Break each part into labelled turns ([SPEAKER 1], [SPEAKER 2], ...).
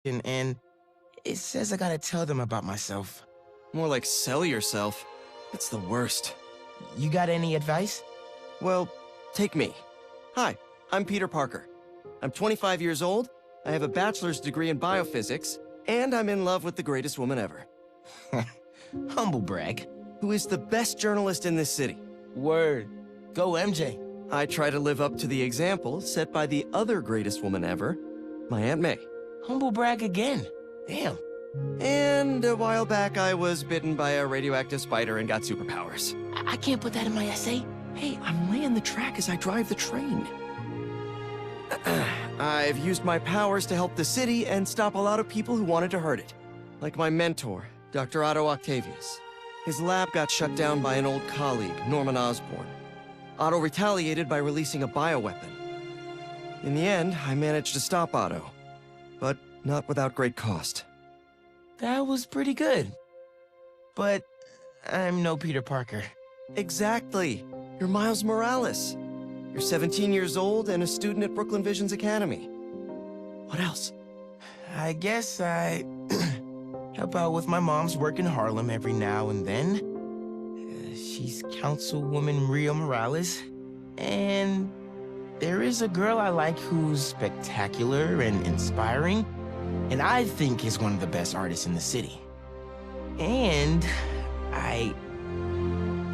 [SPEAKER 1] and it says I gotta tell them about myself.
[SPEAKER 2] More like sell yourself. That's the worst.
[SPEAKER 1] You got any advice?
[SPEAKER 2] Well, take me. Hi, I'm Peter Parker. I'm 25 years old, I have a bachelor's degree in biophysics, and I'm in love with the greatest woman ever.
[SPEAKER 1] Humble brag.
[SPEAKER 2] Who is the best journalist in this city.
[SPEAKER 1] Word. Go MJ.
[SPEAKER 2] I try to live up to the example set by the other greatest woman ever, my Aunt May.
[SPEAKER 1] Humble brag again. Damn.
[SPEAKER 2] And a while back, I was bitten by a radioactive spider and got superpowers.
[SPEAKER 1] I can't put that in my essay.
[SPEAKER 2] Hey, I'm laying the track as I drive the train. I've used my powers to help the city and stop a lot of people who wanted to hurt it. Like my mentor, Dr. Otto Octavius. His lab got shut down by an old colleague, Norman Osborn. Otto retaliated by releasing a bioweapon. In the end, I managed to stop Otto, but not without great cost.
[SPEAKER 1] That was pretty good. But I'm no Peter Parker.
[SPEAKER 2] Exactly. You're Miles Morales. You're 17 years old and a student at Brooklyn Vision's Academy. What else?
[SPEAKER 1] I guess I help out with my mom's work in Harlem every now and then. She's Councilwoman Rio Morales. And there is a girl I like who's spectacular and inspiring, and I think is one of the best artists in the city. And I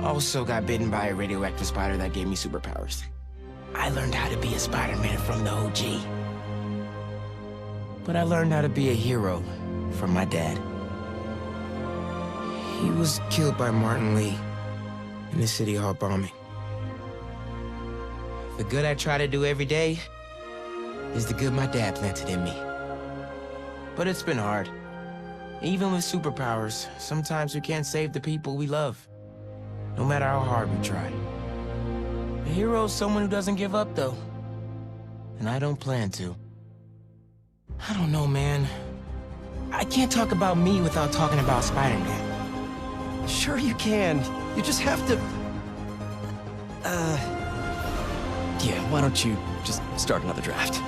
[SPEAKER 1] also got bitten by a radioactive spider that gave me superpowers. I learned how to be a Spider-Man from the OG. But I learned how to be a hero from my dad. He was killed by Martin Lee in the City Hall bombing. The good I try to do every day is the good my dad planted in me. But it's been hard. Even with superpowers, sometimes we can't save the people we love, no matter how hard we try. A hero's someone who doesn't give up, though. And I don't plan to. I don't know, man. I can't talk about me without talking about Spider-Man.
[SPEAKER 2] Sure you can. You just have to... Yeah, why don't you just start another draft?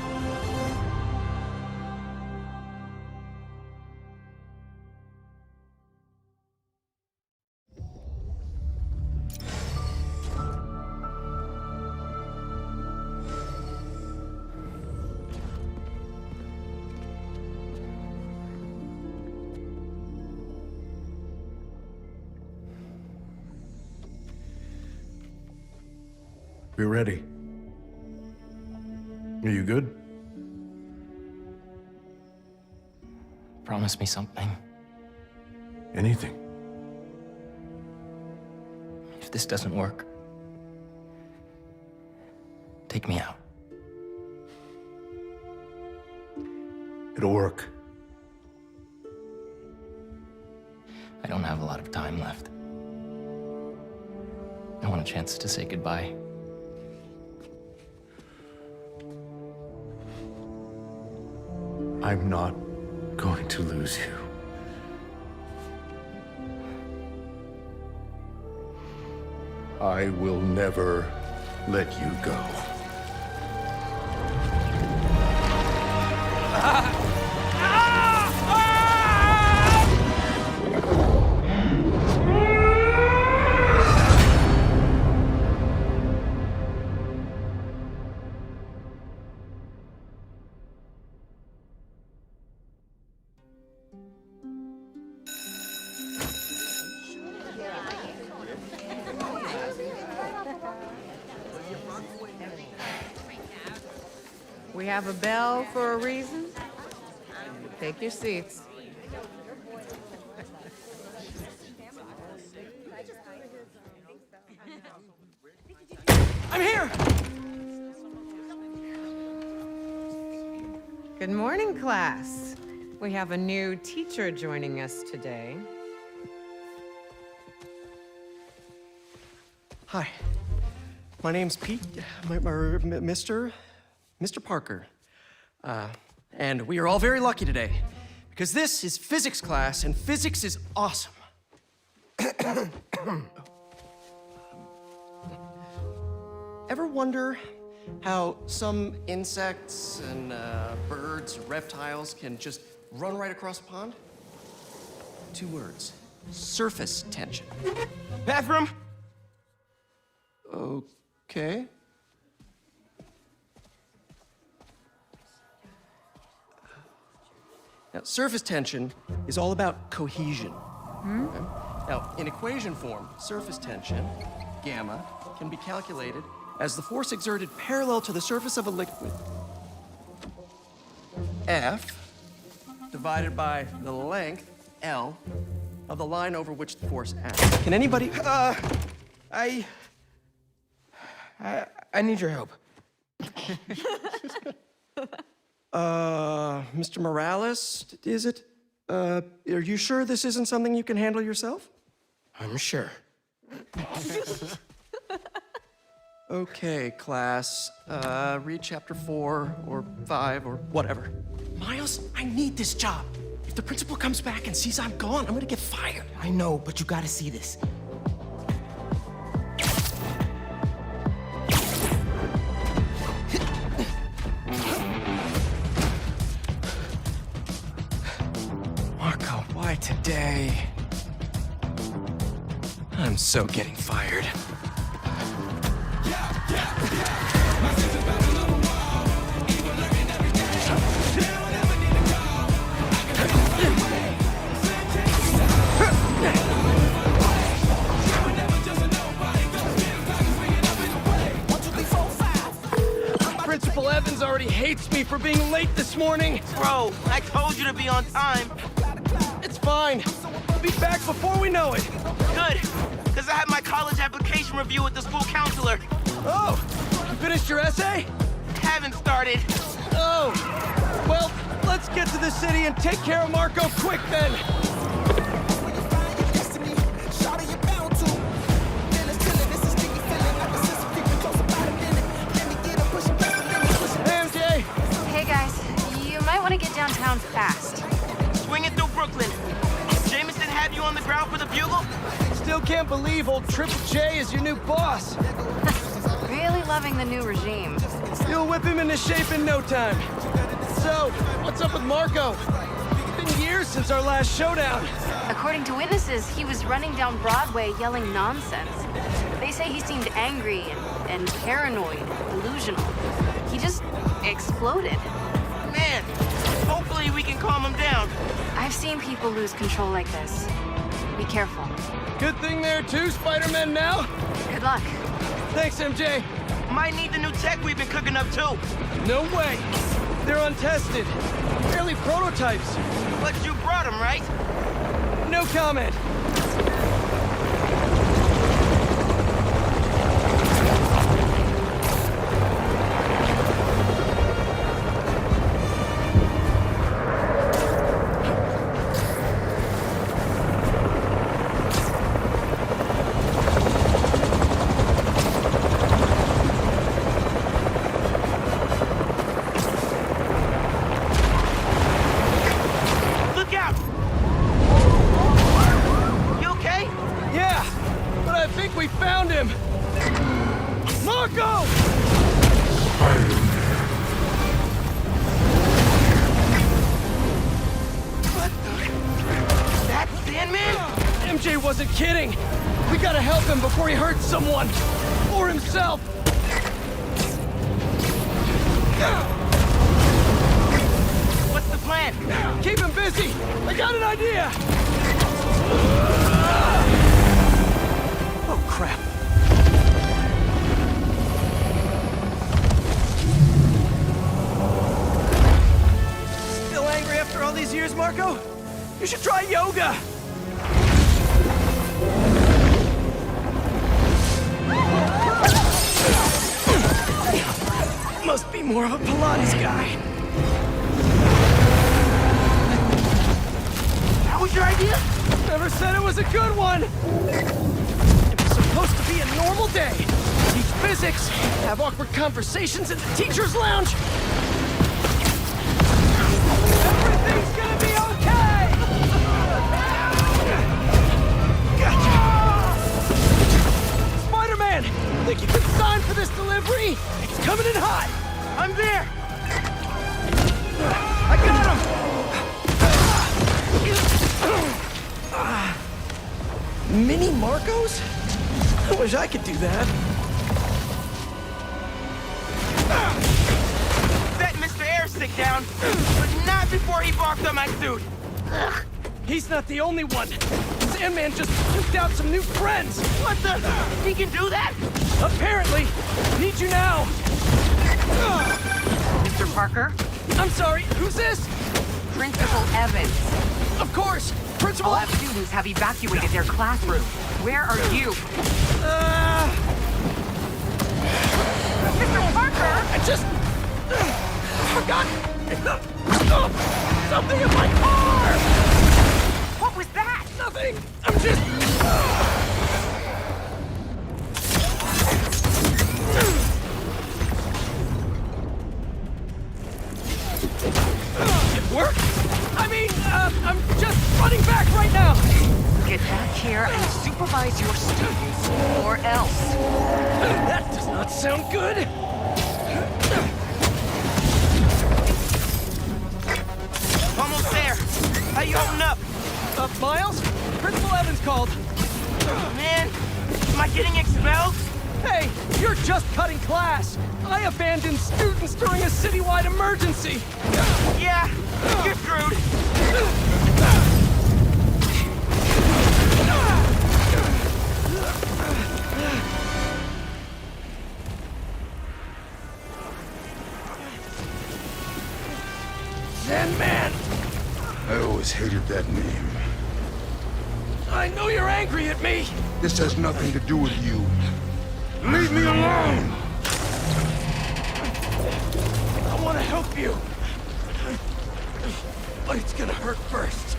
[SPEAKER 3] We're ready. Are you good?
[SPEAKER 4] Promise me something.
[SPEAKER 3] Anything.
[SPEAKER 4] If this doesn't work, take me out.
[SPEAKER 3] It'll work.
[SPEAKER 4] I don't have a lot of time left. I want a chance to say goodbye.
[SPEAKER 3] I'm not going to lose you. I will never let you go.
[SPEAKER 5] We have a bell for a reason. Take your seats.
[SPEAKER 2] I'm here!
[SPEAKER 5] Good morning, class. We have a new teacher joining us today.
[SPEAKER 2] Hi. My name's Pete, Mr. Parker. And we are all very lucky today, because this is physics class, and physics is awesome. Ever wonder how some insects and birds, reptiles can just run right across the pond? 2 words. Surface tension.
[SPEAKER 1] Bathroom?
[SPEAKER 2] Okay. Now, surface tension is all about cohesion. Okay? Now, in equation form, surface tension, gamma, can be calculated as the force exerted parallel to the surface of a liquid, F, divided by the length, L, of the line over which the force acts. Can anybody...
[SPEAKER 1] I need your help.
[SPEAKER 2] Mr. Morales, is it? Are you sure this isn't something you can handle yourself?
[SPEAKER 1] I'm sure.
[SPEAKER 2] Okay, class. Read chapter 4 or 5 or whatever. Miles, I need this job. If the principal comes back and sees I'm gone, I'm gonna get fired.
[SPEAKER 1] I know, but you gotta see this.
[SPEAKER 2] Marco, why today? I'm so getting fired. Principal Evans already hates me for being late this morning.
[SPEAKER 1] Bro, I told you to be on time.
[SPEAKER 2] It's fine. I'll be back before we know it.
[SPEAKER 1] Good, because I had my college application review with the school counselor.
[SPEAKER 2] Oh, you finished your essay?
[SPEAKER 1] Haven't started.
[SPEAKER 2] Oh, well, let's get to the city and take care of Marco quick then. Hey, MJ.
[SPEAKER 6] Hey guys, you might want to get downtown fast.
[SPEAKER 1] Swing it through Brooklyn. Jameson had you on the ground for the bugle?
[SPEAKER 2] Still can't believe old Triple J is your new boss.
[SPEAKER 6] Really loving the new regime.
[SPEAKER 2] You'll whip him into shape in no time. So, what's up with Marco? It's been years since our last showdown.
[SPEAKER 6] According to witnesses, he was running down Broadway yelling nonsense. They say he seemed angry and paranoid, delusional. He just exploded.
[SPEAKER 1] Man, hopefully we can calm him down.
[SPEAKER 6] I've seen people lose control like this. Be careful.
[SPEAKER 2] Good thing there are 2 Spider-Men now.
[SPEAKER 6] Good luck.
[SPEAKER 2] Thanks, MJ.
[SPEAKER 1] Might need the new tech we've been cooking up too.
[SPEAKER 2] No way. They're untested. Barely prototypes.
[SPEAKER 1] But you brought him, right?
[SPEAKER 2] No comment.
[SPEAKER 1] Look out! You okay?
[SPEAKER 2] Yeah, but I think we found him. Marco!
[SPEAKER 1] What the? That's Sandman?
[SPEAKER 2] MJ wasn't kidding. We gotta help him before he hurts someone. Or himself.
[SPEAKER 1] What's the plan?
[SPEAKER 2] Keep him busy. I got an idea. Oh, crap. Still angry after all these years, Marco? You should try yoga. Must be more of a Pilates guy.
[SPEAKER 1] That was your idea?
[SPEAKER 2] Never said it was a good one. It was supposed to be a normal day. Teach physics, have awkward conversations in the teacher's lounge. Everything's gonna be okay. Gotcha. Spider-Man, think you can sign for this delivery? It's coming in hot.
[SPEAKER 1] I'm there!
[SPEAKER 2] I got him. Mini Marcos? I wish I could do that.
[SPEAKER 1] Set Mr. Airstick down, but not before he barked on my suit.
[SPEAKER 2] He's not the only one. Sandman just picked out some new friends.
[SPEAKER 1] What the? He can do that?
[SPEAKER 2] Apparently. Need you now.
[SPEAKER 5] Mr. Parker?
[SPEAKER 2] I'm sorry, who's this?
[SPEAKER 5] Principal Evans.
[SPEAKER 2] Of course, Principal
[SPEAKER 5] All
[SPEAKER 2] Evans.
[SPEAKER 5] students have evacuated their classroom. Where are you? Mr. Parker!
[SPEAKER 2] I just forgot something in my car.
[SPEAKER 5] What was that?
[SPEAKER 2] Nothing. I'm just. It worked. I mean, I'm just running back right now.
[SPEAKER 5] Get back here and supervise your students, or else.
[SPEAKER 2] That does not sound good.
[SPEAKER 1] Almost there. How you holding up?
[SPEAKER 2] Miles? Principal Evans called.
[SPEAKER 1] Man, am I getting expelled?
[SPEAKER 2] Hey, you're just cutting class. I abandoned students during a citywide emergency.
[SPEAKER 1] Yeah, you're screwed.
[SPEAKER 2] Sandman!
[SPEAKER 3] I always hated that name.
[SPEAKER 2] I know you're angry at me.
[SPEAKER 3] This has nothing to do with you. Leave me alone!
[SPEAKER 2] I want to help you. But it's gonna hurt first.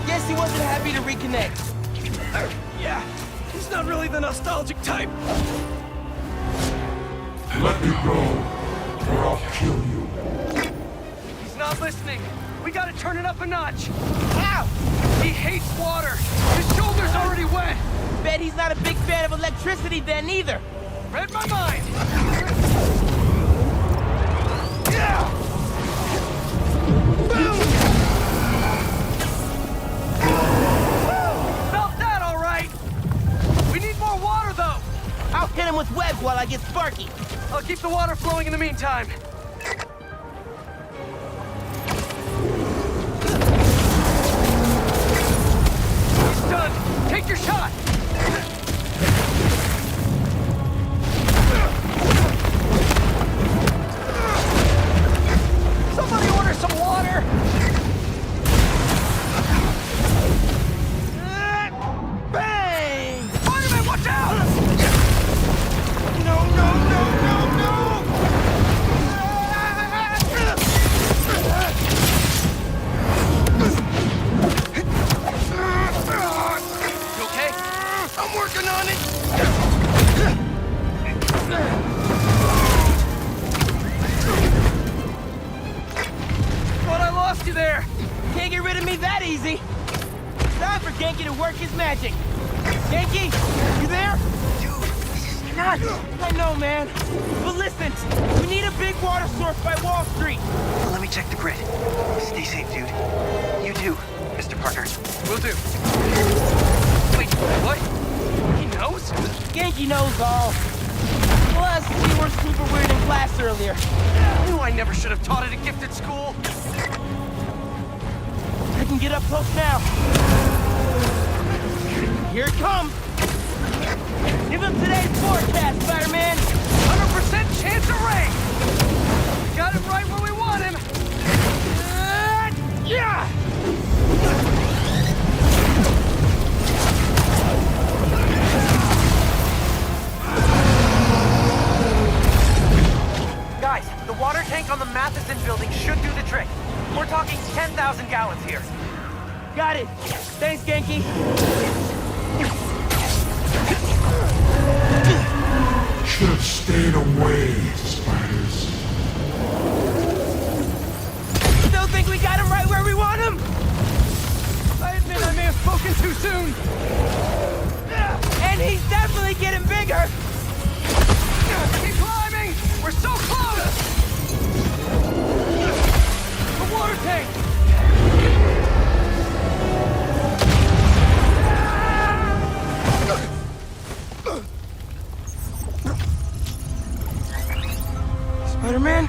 [SPEAKER 1] Guess he wasn't happy to reconnect.
[SPEAKER 2] Yeah, he's not really the nostalgic type.
[SPEAKER 3] Let me go, or I'll kill you.
[SPEAKER 2] He's not listening. We gotta turn it up a notch.
[SPEAKER 1] Ow!
[SPEAKER 2] He hates water. His shoulder's already wet.
[SPEAKER 1] Bet he's not a big fan of electricity then either.
[SPEAKER 2] Read my mind. Yeah! Boom! Felt that all right. We need more water, though.
[SPEAKER 1] I'll hit him with webs while I get Sparky.
[SPEAKER 2] I'll keep the water flowing in the meantime. He's done. Take your shot. Somebody order some water.
[SPEAKER 1] Bang!
[SPEAKER 2] Spider-Man, watch out!
[SPEAKER 1] No, no, no, no, no!
[SPEAKER 2] You okay?
[SPEAKER 1] I'm working on it!
[SPEAKER 2] Thought I lost you there.
[SPEAKER 1] Can't get rid of me that easy. Time for Genki to work his magic. Genki, you there?
[SPEAKER 5] Dude, this is nuts.
[SPEAKER 1] I know, man. But listen, we need a big water source by Wall Street.
[SPEAKER 7] Let me check the grid. Stay safe, dude. You too, Mr. Parker.
[SPEAKER 2] Will do. Wait, what? He knows?
[SPEAKER 1] Genki knows all. Plus, we were super weird in class earlier.
[SPEAKER 2] I knew I never should have taught at a gifted school.
[SPEAKER 1] I can get up close now. Here it comes. Give him today's forecast, Spider-Man.
[SPEAKER 2] 100% chance of rain. We got him right where we want him. Yeah!
[SPEAKER 7] Guys, the water tank on the Matheson building should do the trick. We're talking 10,000 gallons here.
[SPEAKER 1] Got it. Thanks, Genki.
[SPEAKER 3] Should have stayed away, spiders.
[SPEAKER 1] Still think we got him right where we want him?
[SPEAKER 7] I admit I may have spoken too soon.
[SPEAKER 1] And he's definitely getting bigger!
[SPEAKER 7] Keep climbing! We're so close! The water tank!
[SPEAKER 1] Spider-Man?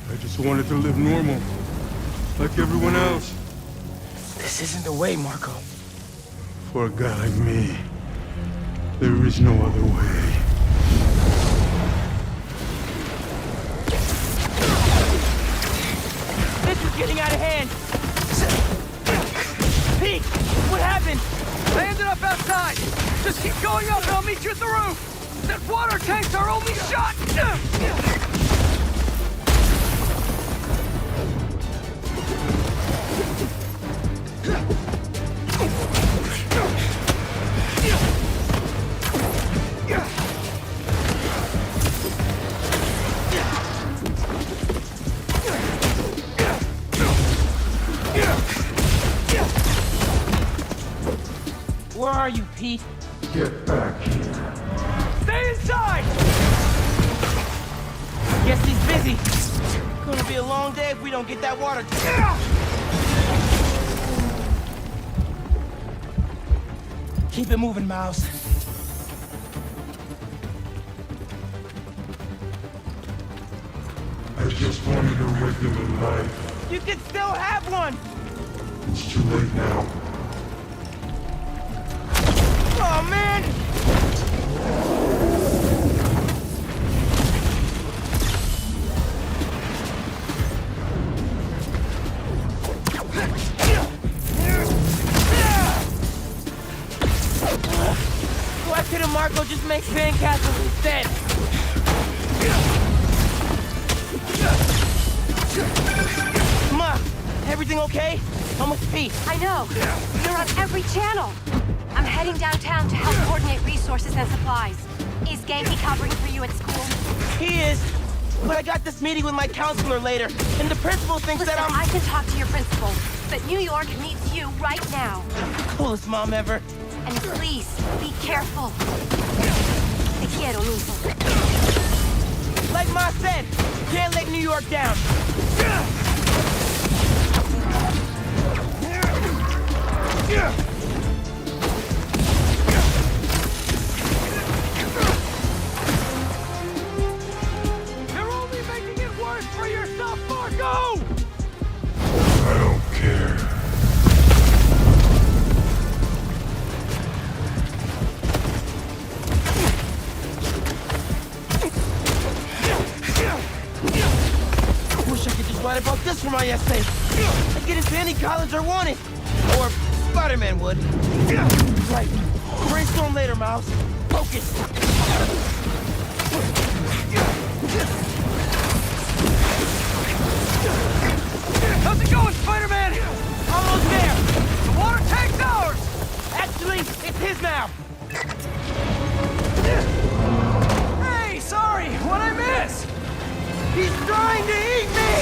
[SPEAKER 3] I just wanted to live normal, like everyone else.
[SPEAKER 1] This isn't the way, Marco.
[SPEAKER 3] For a guy like me, there is no other way.
[SPEAKER 1] This is getting out of hand! Pete! What happened?
[SPEAKER 7] I ended up outside! Just keep going up and I'll meet you at the roof! That water tank's our only shot!
[SPEAKER 1] Where are you, Pete?
[SPEAKER 3] Get back here.
[SPEAKER 7] Stay inside!
[SPEAKER 1] Guess he's busy. Gonna be a long day if we don't get that water. Keep it moving, Miles.
[SPEAKER 3] I just wanted a regular life.
[SPEAKER 1] You can still have one!
[SPEAKER 3] It's too late now.
[SPEAKER 1] Oh, man! Why couldn't Marco just make sandcastles instead? Ma, everything okay? I'm with Pete.
[SPEAKER 8] I know. You're on every channel. I'm heading downtown to help coordinate resources and supplies. Is Genki covering for you at school?
[SPEAKER 1] He is. But I got this meeting with my counselor later, and the principal thinks
[SPEAKER 8] Listen,
[SPEAKER 1] that
[SPEAKER 8] I can talk to your principal, but New York needs you right now.
[SPEAKER 1] Coolest mom ever.
[SPEAKER 8] And please, be careful. Te quiero, mijo.
[SPEAKER 1] Like Ma said, can't let New York down.
[SPEAKER 7] You're only making it worse for yourself, Marco!
[SPEAKER 3] I don't care.
[SPEAKER 1] Wish I could just write about this for my essay. I'd get into any college I wanted. Or Spider-Man would. Right. Brainstorm later, Miles. Focus.
[SPEAKER 7] How's it going, Spider-Man?
[SPEAKER 1] Almost there.
[SPEAKER 7] The water tank's ours!
[SPEAKER 1] Actually, it's his now.
[SPEAKER 7] Hey, sorry, what'd I miss?
[SPEAKER 1] He's trying to eat me!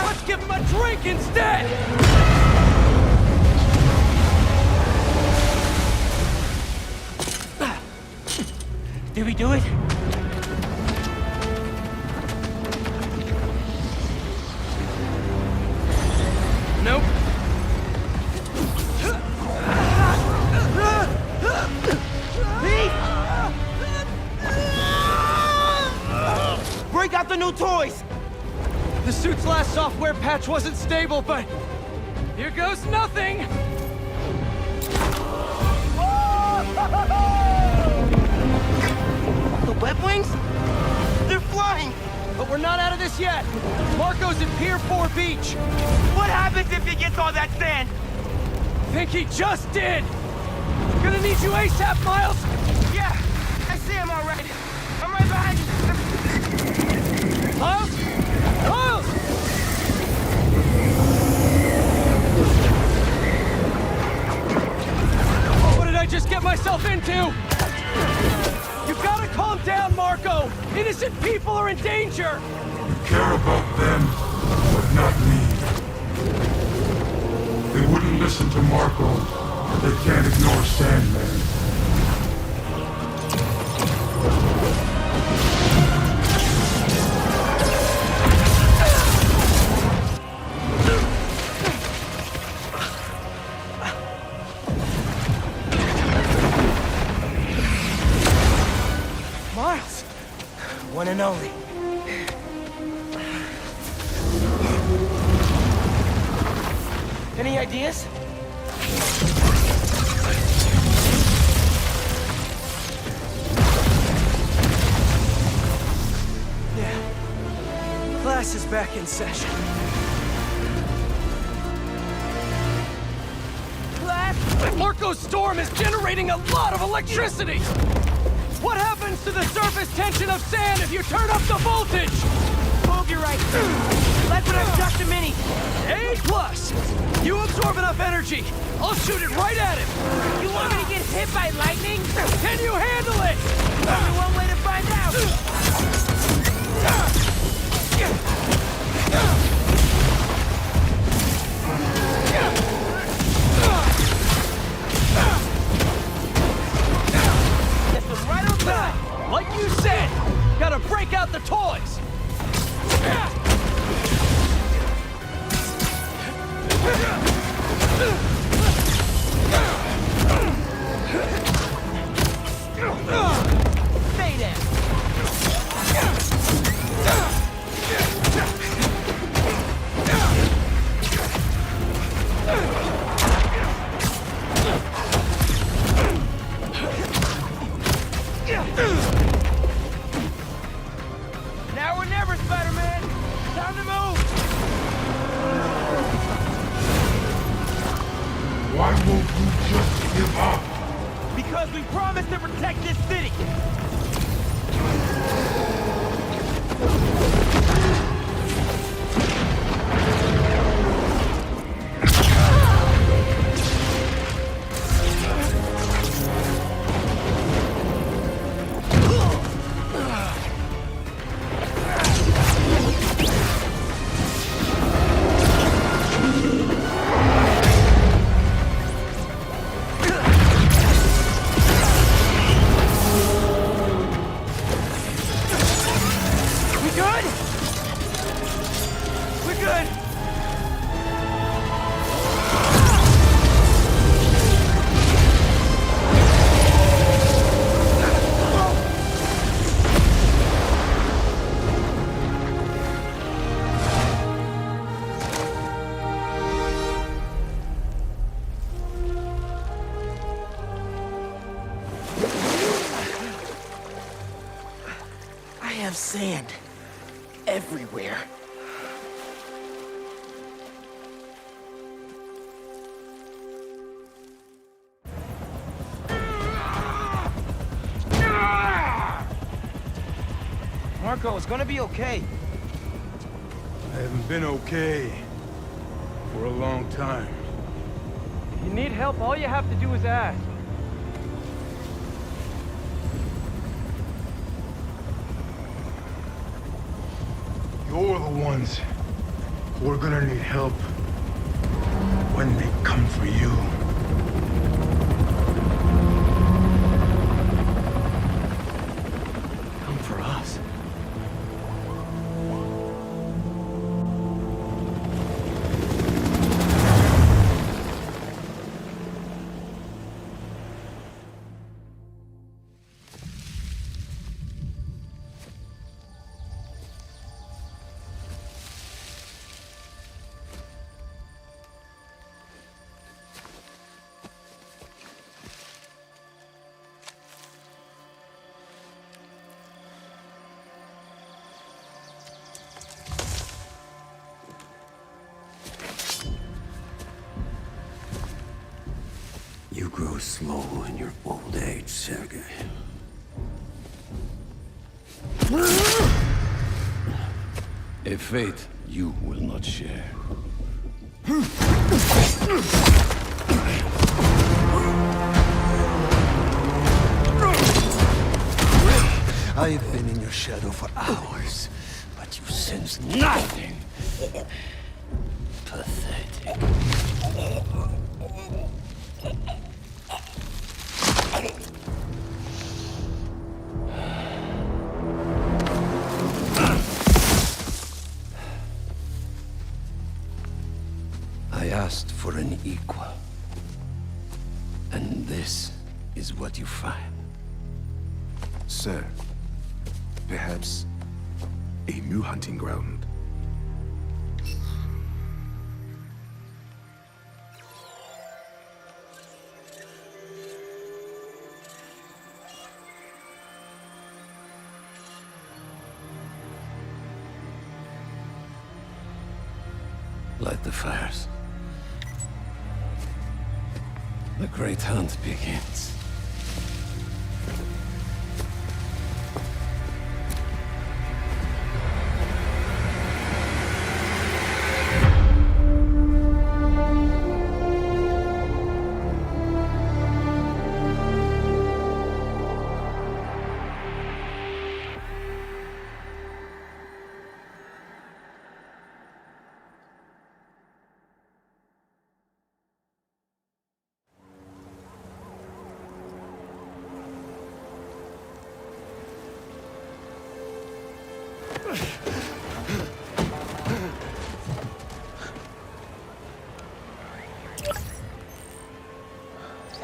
[SPEAKER 7] Let's give him a drink instead!
[SPEAKER 1] Did we do it?
[SPEAKER 7] Nope.
[SPEAKER 1] Pete! Break out the new toys!
[SPEAKER 7] The suit's last software patch wasn't stable, but here goes nothing!
[SPEAKER 1] The web wings? They're flying!
[SPEAKER 7] But we're not out of this yet! Marco's at Pier 4 Beach!
[SPEAKER 1] What happens if he gets all that sand?
[SPEAKER 7] Think he just did! Gonna need you ASAP, Miles!
[SPEAKER 1] Yeah, I see him already. I'm right behind you.
[SPEAKER 7] Miles? Miles! What did I yourself into? You gotta calm down, Marco! Innocent people are in danger!
[SPEAKER 3] You care about them, but not me. They wouldn't listen to Marco, but they can't ignore Sandman.
[SPEAKER 7] Miles!
[SPEAKER 1] One and only. Any ideas?
[SPEAKER 7] Yeah. Class is back in session. Class? Marco's storm is generating a lot of electricity! What happens to the surface tension of sand if you turn up the voltage?
[SPEAKER 1] Bogue, you're right. That's what I've got to Mini.
[SPEAKER 7] A+. You absorb enough energy. I'll shoot it right at him.
[SPEAKER 1] You want me to get hit by lightning?
[SPEAKER 7] Can you handle it?
[SPEAKER 1] Only one way to find out. Get them right on time.
[SPEAKER 7] Like you said, gotta break out the toys.
[SPEAKER 1] Stay there. Now or never, Spider-Man. Time to move.
[SPEAKER 3] Why won't you just give up?
[SPEAKER 1] Because we promised to protect this city. I have sand everywhere. Marco, it's gonna be okay.
[SPEAKER 3] I haven't been okay for a long time.
[SPEAKER 7] If you need help, all you have to do is ask.
[SPEAKER 3] You're the ones who are gonna need help when they come for you.
[SPEAKER 1] Come for us.
[SPEAKER 9] You grow slow in your old age, Sergei. A fate you will not share. shadow for hours, but you sense nothing. Pathetic. I asked for an equal. And this is what you find.
[SPEAKER 10] Sir, perhaps a new hunting ground.
[SPEAKER 9] Light the fires. The great hunt begins.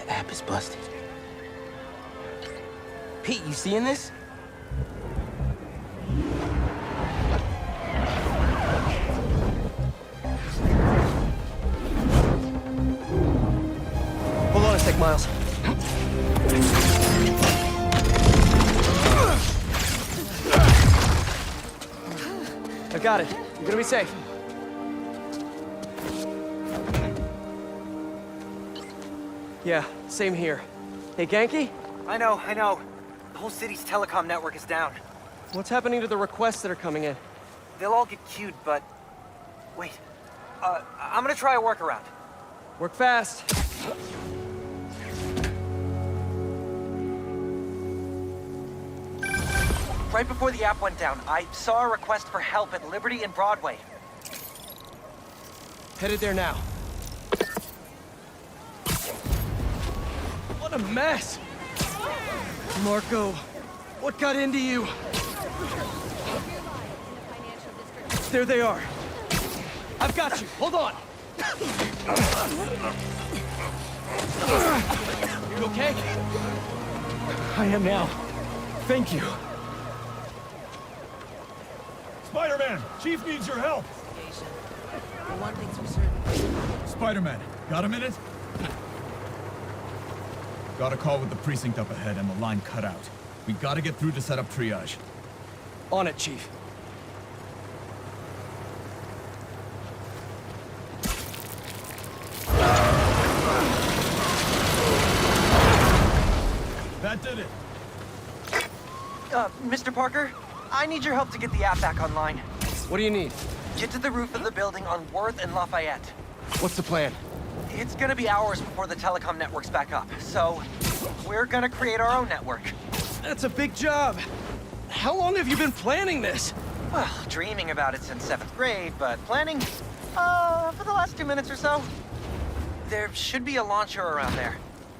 [SPEAKER 1] The app is busted. Pete, you seeing this?
[SPEAKER 2] Hold on a sec, Miles. I got it. You're gonna be safe. Yeah, same here. Hey, Genki?
[SPEAKER 11] I know. The whole city's telecom network is down.
[SPEAKER 2] What's happening to the requests that are coming in?
[SPEAKER 11] They'll all get queued, but... Wait. I'm gonna try a workaround.
[SPEAKER 2] Work fast.
[SPEAKER 11] Right before the app went down, I saw a request for help at Liberty and Broadway.
[SPEAKER 2] Headed there now. What a mess! Marco, what got into you? There they are. I've got you. Hold on. You okay? I am now. Thank you.
[SPEAKER 12] Spider-Man! Chief needs your help!
[SPEAKER 13] One thing's for certain.
[SPEAKER 12] Spider-Man, got a minute? Got a call with the precinct up ahead and the line cut out. We gotta get through to set up triage.
[SPEAKER 2] On it, Chief.
[SPEAKER 12] That did it.
[SPEAKER 11] Mr. Parker, I need your help to get the app back online.
[SPEAKER 2] What do you need?
[SPEAKER 11] Get to the roof of the building on Worth and Lafayette.
[SPEAKER 2] What's the plan?
[SPEAKER 11] It's gonna be hours before the telecom network's back up, so we're gonna create our own network.
[SPEAKER 2] That's a big job. How long have you been planning this?
[SPEAKER 11] Well, dreaming about it since 7th grade, but planning, for the last 2 minutes or so. There should be a launcher around there.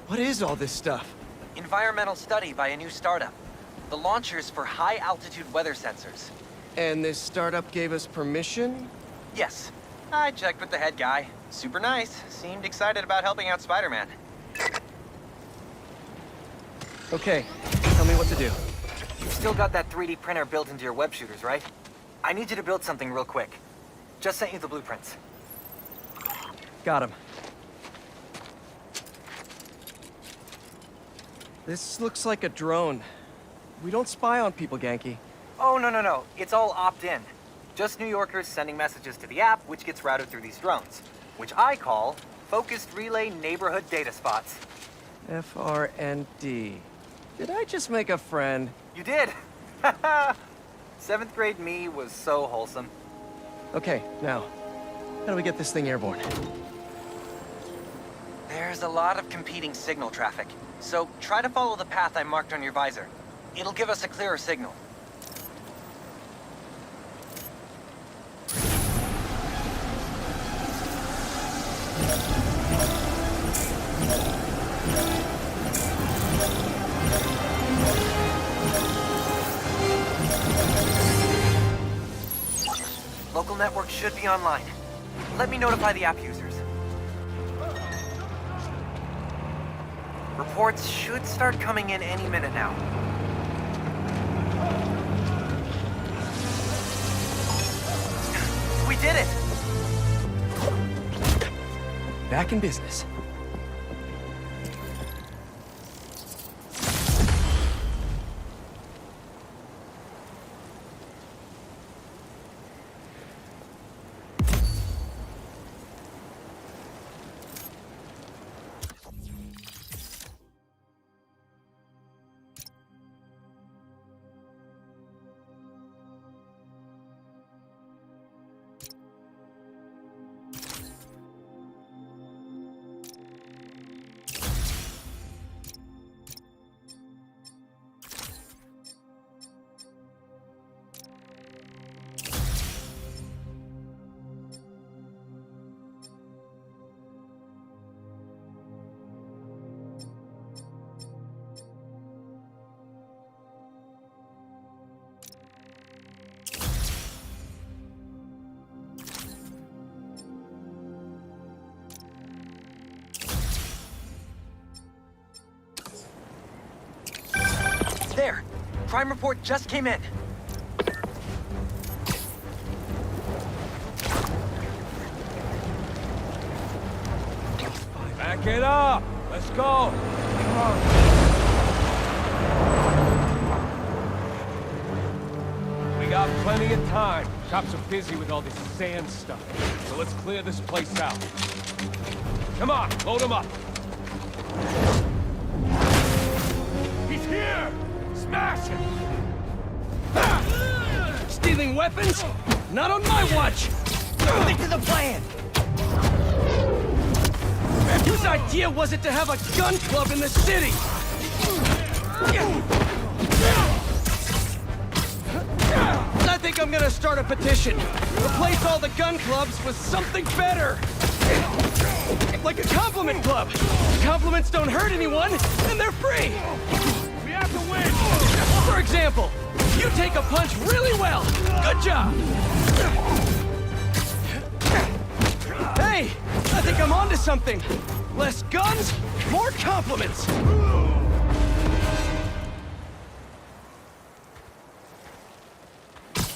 [SPEAKER 2] What is all this stuff?
[SPEAKER 11] Environmental study by a new startup. The launcher's for high-altitude weather sensors.
[SPEAKER 2] And this startup gave us permission?
[SPEAKER 11] Yes. I checked with the head guy. Super nice. Seemed excited about helping out Spider-Man.
[SPEAKER 2] Okay, tell me what to do.
[SPEAKER 11] You've still got that 3D printer built into your web shooters, right? I need you to build something real quick. Just sent you the blueprints.
[SPEAKER 2] Got him. This looks like a drone. We don't spy on people, Genki.
[SPEAKER 11] Oh, no. It's all opt-in. Just New Yorkers sending messages to the app, which gets routed through these drones, which I call Focused Relay Neighborhood Data Spots.
[SPEAKER 2] FRND. Did I just make a friend?
[SPEAKER 11] You did! 7th grade me was so wholesome.
[SPEAKER 2] Okay, now, how do we get this thing airborne?
[SPEAKER 11] There's a lot of competing signal traffic, so try to follow the path I marked on your visor. It'll give us a clearer signal. Local network should be online. Let me notify the app users. Reports should start coming in any minute now. We did it!
[SPEAKER 2] Back in business.
[SPEAKER 11] There! Crime report just came in.
[SPEAKER 7] Back it up! Let's go! Come on. We got plenty of time. Cops are busy with all this sand stuff. So let's clear this place out. Come on, load them up. He's here! Smash him! Stealing weapons? Not on my watch! Stick to the plan! Whose idea was it to have a gun club in the city? I think I'm gonna start a petition. Replace all the gun clubs with something better! Like a compliment club! Compliments don't hurt anyone, and they're free! We have to win! For example, you take a punch really well! Good job! Hey! I think I'm onto something! Less guns, more compliments!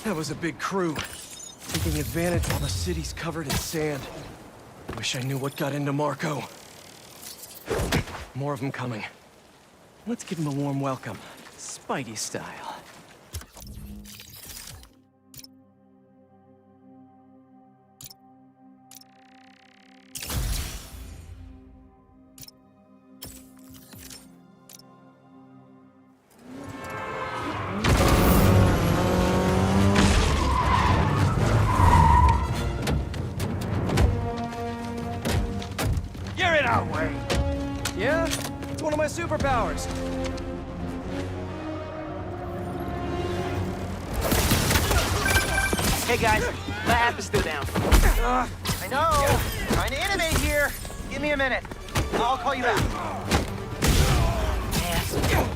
[SPEAKER 7] That was a big crew. Taking advantage while the city's covered in sand. Wish I knew what got into Marco. More of them coming. Let's give him a warm welcome. Spidey style. You're in our way! Yeah? It's one of my superpowers.
[SPEAKER 1] Hey guys, my app is still down.
[SPEAKER 11] I know! Trying to innovate here! Give me a minute. I'll call you back.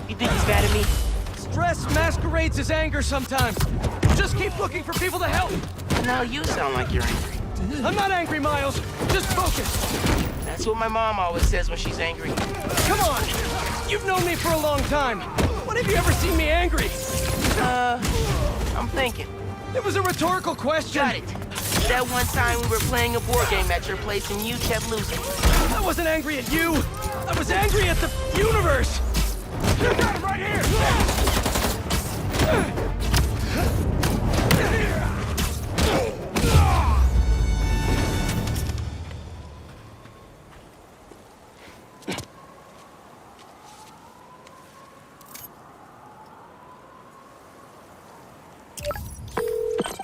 [SPEAKER 1] You think he's mad at me?
[SPEAKER 7] Stress masquerades as anger sometimes. Just keep looking for people to help.
[SPEAKER 1] No, you sound like you're angry.
[SPEAKER 7] I'm not angry, Miles. Just focus.
[SPEAKER 1] That's what my mom always says when she's angry.
[SPEAKER 7] Come on! You've known me for a long time. When have you ever seen me angry?
[SPEAKER 1] I'm thinking.
[SPEAKER 7] It was a rhetorical question.
[SPEAKER 1] Got it. That one time we were playing a board game at your place and you kept losing.
[SPEAKER 7] I wasn't angry at you. I was angry at the universe. You got it right here!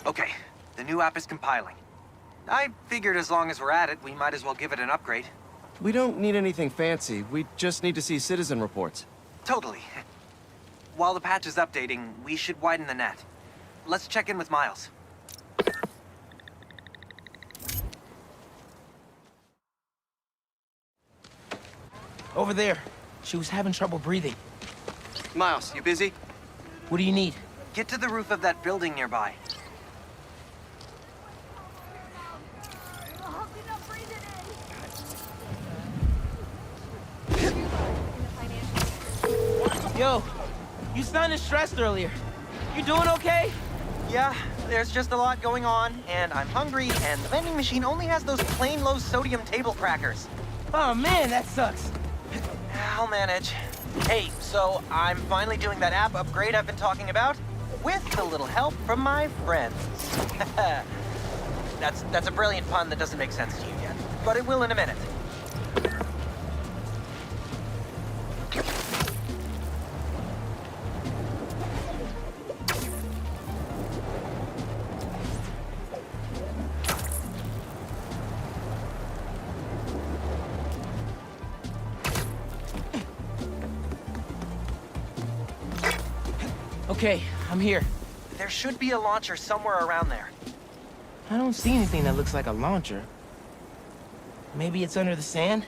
[SPEAKER 11] Okay, the new app is compiling. I figured as long as we're at it, we might as well give it an upgrade.
[SPEAKER 2] We don't need anything fancy. We just need to see citizen reports.
[SPEAKER 11] Totally. While the patch is updating, we should widen the net. Let's check in with Miles.
[SPEAKER 1] Over there. She was having trouble breathing.
[SPEAKER 2] Miles, you busy?
[SPEAKER 1] What do you need?
[SPEAKER 11] Get to the roof of that building nearby.
[SPEAKER 1] Yo, you sounded stressed earlier. You doing okay?
[SPEAKER 11] Yeah, there's just a lot going on, and I'm hungry, and the vending machine only has those plain low-sodium table crackers.
[SPEAKER 1] Oh man, that sucks.
[SPEAKER 11] I'll manage. Hey, so I'm finally doing that app upgrade I've been talking about, with a little help from my friends. That's a brilliant pun that doesn't make sense to you yet, but it will in a minute.
[SPEAKER 1] Okay, I'm here.
[SPEAKER 11] There should be a launcher somewhere around there.
[SPEAKER 1] I don't see anything that looks like a launcher. Maybe it's under the sand?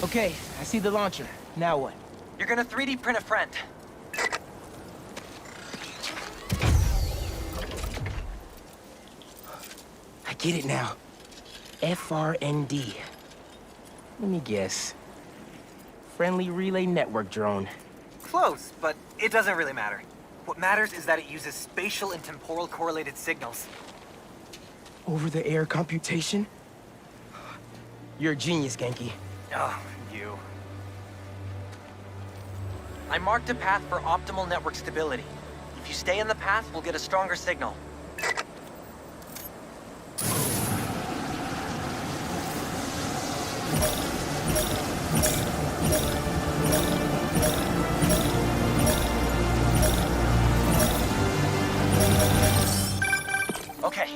[SPEAKER 1] Okay, I see the launcher. Now what?
[SPEAKER 11] You're gonna 3D print a friend.
[SPEAKER 1] I get it now. FRND. Let me guess. Friendly Relay Network drone.
[SPEAKER 11] Close, but it doesn't really matter. What matters is that it uses spatial and temporal correlated signals.
[SPEAKER 1] Over-the-air computation? You're a genius, Genki.
[SPEAKER 11] Oh, you. I marked a path for optimal network stability. If you stay in the path, we'll get a stronger signal. Okay,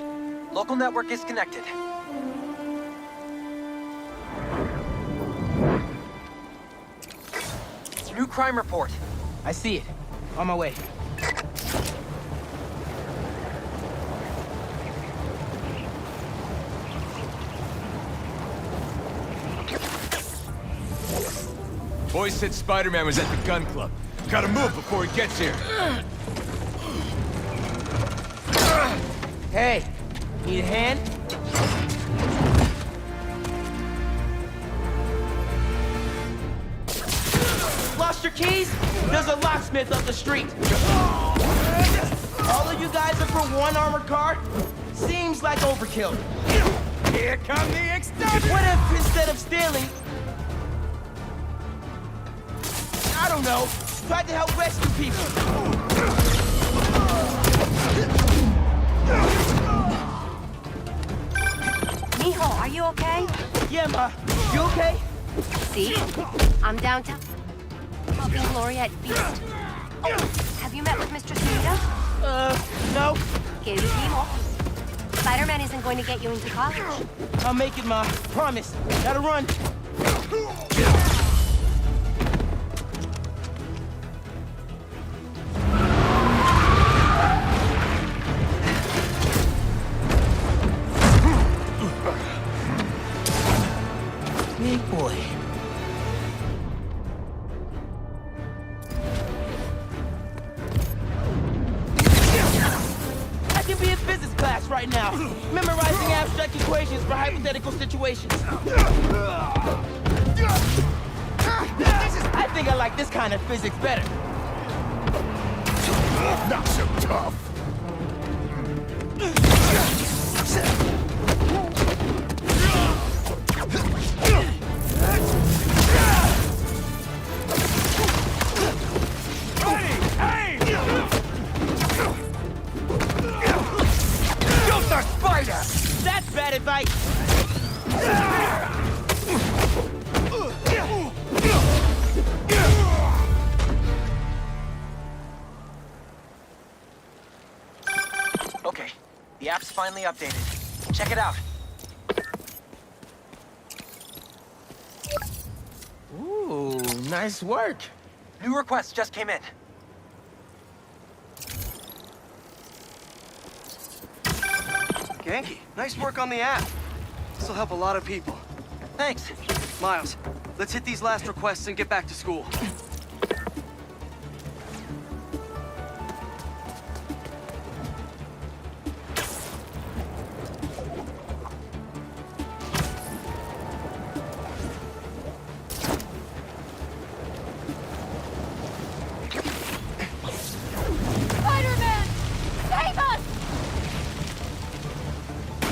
[SPEAKER 11] local network is connected. New crime report.
[SPEAKER 1] I see it. On my way.
[SPEAKER 14] Boys said Spider-Man was at the gun club. Gotta move before he gets here.
[SPEAKER 1] Hey, need a hand? Lost your keys? There's a locksmith up the street. All of you guys are for one armored car? Seems like overkill.
[SPEAKER 14] Here come the extended!
[SPEAKER 1] What if instead of stealing, I don't know, tried to help rescue people?
[SPEAKER 8] Mijo, are you okay?
[SPEAKER 1] Yeah, Ma. You okay?
[SPEAKER 8] See? I'm downtown. Helping Gloria at Feast. Oh, have you met with Mr. Sunita?
[SPEAKER 1] No.
[SPEAKER 8] Que dijimos. Spider-Man isn't going to get you into college.
[SPEAKER 1] I'll make it, Ma. Promise. Gotta run. Big boy. I can be in physics class right now, memorizing abstract equations for hypothetical situations. I think I like this kind of physics better.
[SPEAKER 10] Not so tough.
[SPEAKER 1] That's bad advice.
[SPEAKER 11] Okay, the app's finally updated. Check it out.
[SPEAKER 1] Ooh, nice work.
[SPEAKER 11] New request just came in.
[SPEAKER 2] Genki, nice work on the app. This'll help a lot of people.
[SPEAKER 11] Thanks.
[SPEAKER 2] Miles, let's hit these last requests and get back to school.
[SPEAKER 8] Spider-Man! Save us!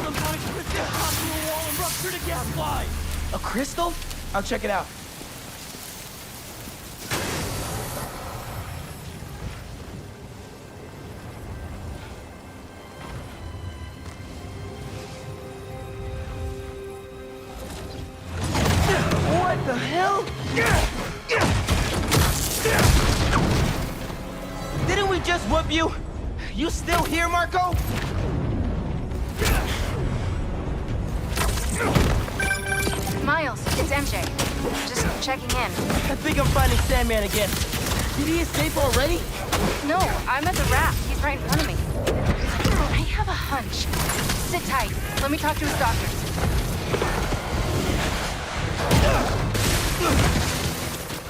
[SPEAKER 7] Some kind of crystal popped through a wall and ruptured a gas line!
[SPEAKER 1] A crystal? I'll check it out. What the hell? Didn't we just whoop you? You still here, Marco?
[SPEAKER 6] Miles, it's MJ. Just checking in.
[SPEAKER 1] I think I'm finding Sandman again. Did he escape already?
[SPEAKER 6] No, I'm at the raft. He's right in front of me. I have a hunch. Sit tight. Let me talk to his doctors.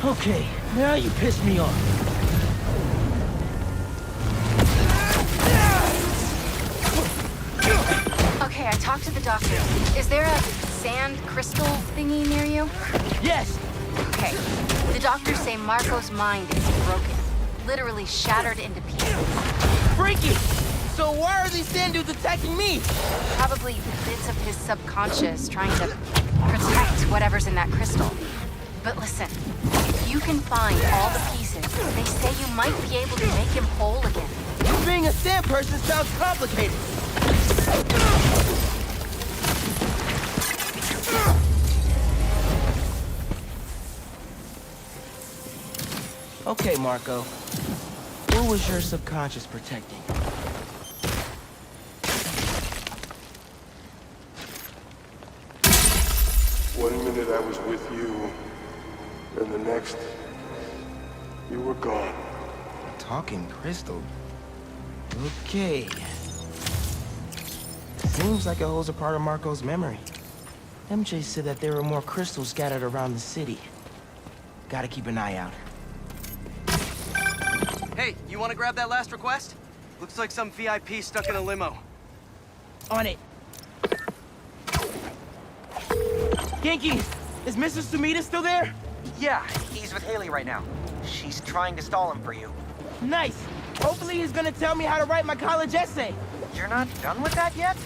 [SPEAKER 1] Okay, now you pissed me off.
[SPEAKER 6] Okay, I talked to the doctor. Is there a sand crystal thingy near you?
[SPEAKER 1] Yes!
[SPEAKER 6] Okay. The doctors say Marco's mind is broken. Literally shattered into pieces.
[SPEAKER 1] Freaky! So why are these sand dudes attacking me?
[SPEAKER 6] Probably bits of his subconscious trying to protect whatever's in that crystal. But listen, if you can find all the pieces, they say you might be able to make him whole again.
[SPEAKER 1] Being a sand person sounds complicated. Okay, Marco. What was your subconscious protecting?
[SPEAKER 3] One minute I was with you, and the next, you were gone.
[SPEAKER 1] Talking crystal. Okay. Seems like it holds a part of Marco's memory. MJ said that there were more crystals scattered around the city. Gotta keep an eye out.
[SPEAKER 2] Hey, you want to grab that last request? Looks like some VIP stuck in a limo.
[SPEAKER 1] On it. Genki, is Mr. Sumida still there?
[SPEAKER 11] Yeah, he's with Haley right now. She's trying to stall him for you.
[SPEAKER 1] Nice. Hopefully he's gonna tell me how to write my college essay.
[SPEAKER 11] You're not done with that yet?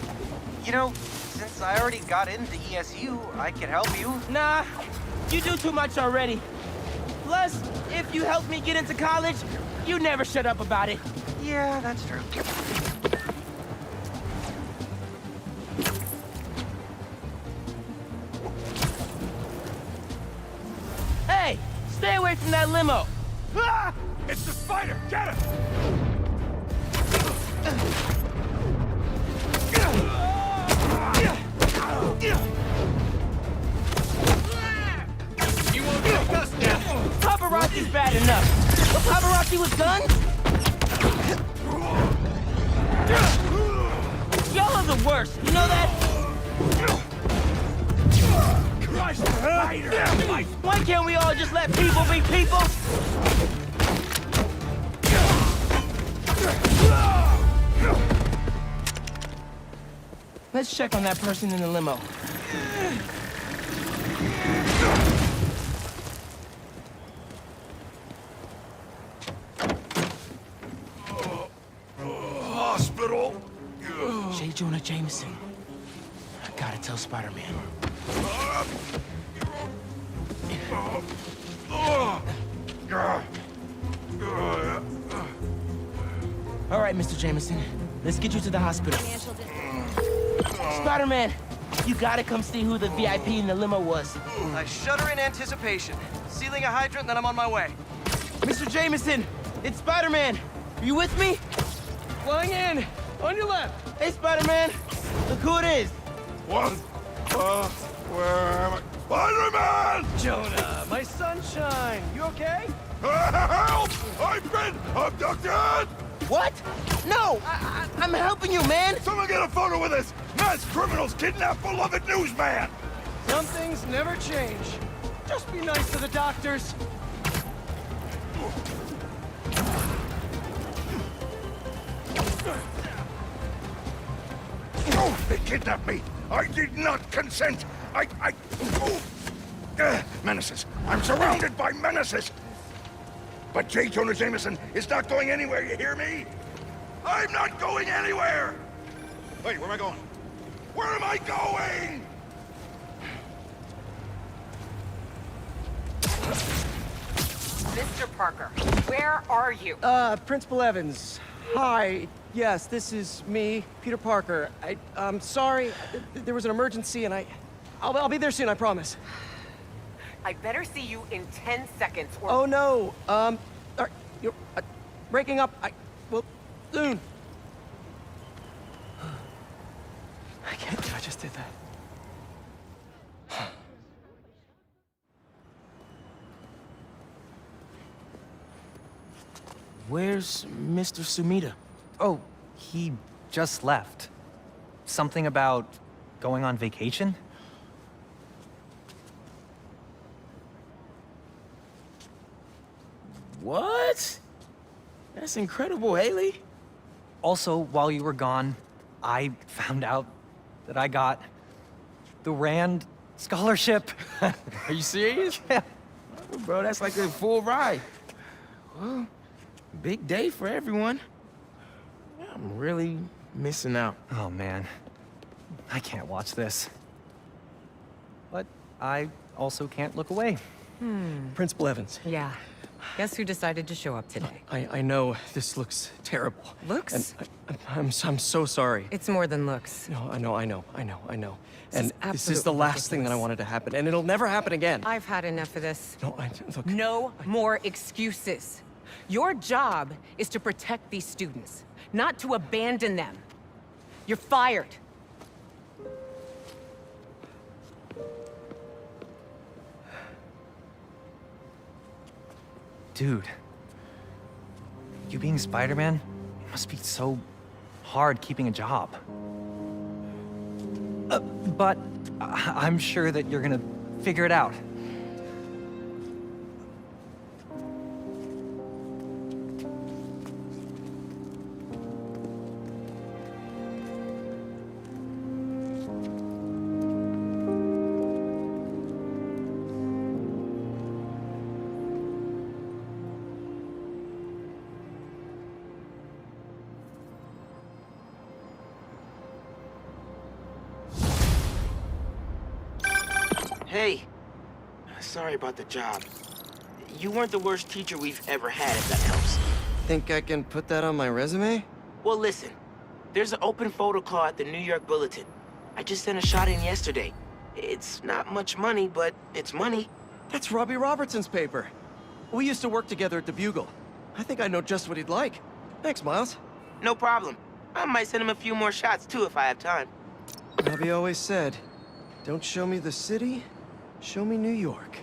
[SPEAKER 11] You know, since I already got into ESU, I can help you.
[SPEAKER 1] Nah, you do too much already. Plus, if you help me get into college, you never shut up about it.
[SPEAKER 11] Yeah, that's true.
[SPEAKER 1] Hey, stay away from that limo.
[SPEAKER 14] Ah! It's the spider! Get him!
[SPEAKER 7] You won't take us now!
[SPEAKER 1] Paparazzi's bad enough. But paparazzi with guns? Y'all are the worst, you know that?
[SPEAKER 14] Christ, spider!
[SPEAKER 1] Why can't we all just let people be people? Let's check on that person in the limo.
[SPEAKER 14] Hospital.
[SPEAKER 1] J. Jonah Jameson. I gotta tell Spider-Man. All right, Mr. Jameson. Let's get you to the hospital. Spider-Man, you gotta come see who the VIP in the limo was.
[SPEAKER 2] I shudder in anticipation. Sealing a hydrant, then I'm on my way.
[SPEAKER 1] Mr. Jameson, it's Spider-Man. Are you with me?
[SPEAKER 7] Flying in! On your left!
[SPEAKER 1] Hey, Spider-Man. Look who it is.
[SPEAKER 3] What? Where am I? Spider-Man!
[SPEAKER 7] Jonah, my sunshine, you okay?
[SPEAKER 3] Help! I've been abducted!
[SPEAKER 1] What? No! I'm helping you, man!
[SPEAKER 3] Someone get a photo with this! Mass criminals kidnap beloved newsman!
[SPEAKER 7] Some things never change. Just be nice to the doctors.
[SPEAKER 3] Oh, they kidnapped me! I did not consent! Oh. Menaces! I'm surrounded by menaces! But J. Jonah Jameson is not going anywhere, you hear me? I'm not going anywhere! Wait, where am I going? Where am I going?
[SPEAKER 5] Mr. Parker, where are you?
[SPEAKER 7] Principal Evans. Hi. Yes, this is me, Peter Parker. I'm sorry. There was an emergency, and I'll be there soon, I promise.
[SPEAKER 5] I better see you in 10 seconds or...
[SPEAKER 7] Oh, no. You're breaking up. Well, soon. I can't believe I just did that.
[SPEAKER 1] Where's Mr. Sumida?
[SPEAKER 11] Oh, he just left. Something about going on vacation?
[SPEAKER 1] What? That's incredible, Haley.
[SPEAKER 11] Also, while you were gone, I found out that I got the Rand scholarship.
[SPEAKER 1] Are you serious?
[SPEAKER 11] Yeah.
[SPEAKER 1] Bro, that's like a full ride. Well, big day for everyone. I'm really missing out.
[SPEAKER 11] Oh, man. I can't watch this. But I also can't look away.
[SPEAKER 7] Principal Evans.
[SPEAKER 5] Yeah. Guess who decided to show up today?
[SPEAKER 7] I know this looks terrible.
[SPEAKER 5] Looks?
[SPEAKER 7] And I'm so sorry.
[SPEAKER 5] It's more than looks.
[SPEAKER 7] No, I know. And this is
[SPEAKER 5] absolutely
[SPEAKER 7] the last thing that I
[SPEAKER 5] ridiculous.
[SPEAKER 7] wanted to happen, and it'll never happen again.
[SPEAKER 5] I've had enough of this.
[SPEAKER 7] No, look.
[SPEAKER 5] No more excuses. Your job is to protect these students, not to abandon them. You're fired.
[SPEAKER 11] Dude, you being Spider-Man, it must be so hard keeping a job. But I'm sure that you're gonna figure it out.
[SPEAKER 1] Hey, sorry about the job. You weren't the worst teacher we've ever had, if that helps.
[SPEAKER 2] Think I can put that on my resume?
[SPEAKER 1] Well, listen. There's an open photo call at the New York Bulletin. I just sent a shot in yesterday. It's not much money, but it's money.
[SPEAKER 2] That's Robbie Robertson's paper. We used to work together at the Bugle. I think I know just what he'd like. Thanks, Miles.
[SPEAKER 1] No problem. I might send him a few more shots, too, if I have time.
[SPEAKER 2] Robbie always said, don't show me the city, show me New York.